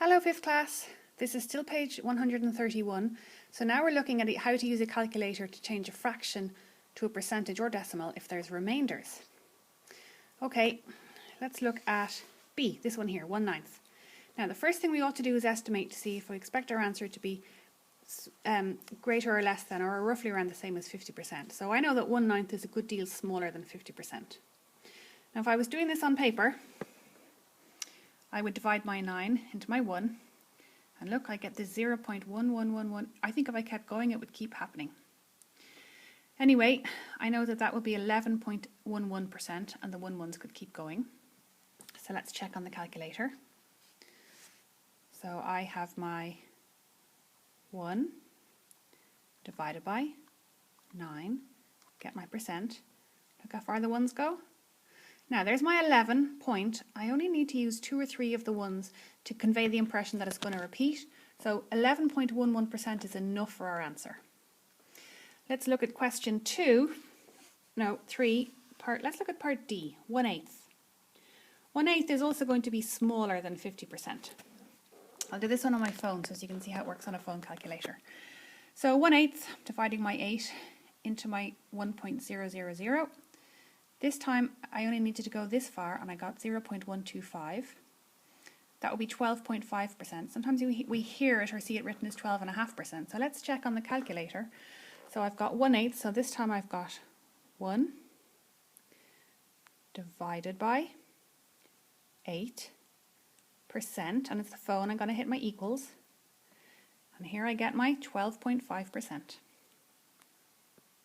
Hello 5th class, this is still page 131. So now we're looking at how to use a calculator to change a fraction to a percentage or decimal if there's remainders. Okay, let's look at B, this one here, 1/9. Now the first thing we ought to do is estimate to see if we expect our answer to be greater or less than or roughly around the same as 50%. So I know that 1/9 is a good deal smaller than 50%. Now if I was doing this on paper, I would divide my 9 into my 1, and look, I get this 0.1111. I think if I kept going, it would keep happening. Anyway, I know that that would be 11.11%, and the 1 could keep going. So let's check on the calculator. So I have my 1 divided by 9, get my percent. Look how far the 1s go. Now there's my 11 point. I only need to use 2 or 3 of the 1s to convey the impression that it's going to repeat. So 11.11% is enough for our answer. Let's look at question 3. Let's look at part D, 1/8. 1/8 is also going to be smaller than 50%. I'll do this one on my phone so you can see how it works on a phone calculator. So 1/8, dividing my 8 into my 1.000. This time I only needed to go this far and I got 0.125. That would be 12.5%. Sometimes we hear it or see it written as 12.5%. So let's check on the calculator. So I've got 1/8, so this time I've got 1 divided by 8%, and it's the phone. I'm going to hit my equals. And here I get my 12.5%.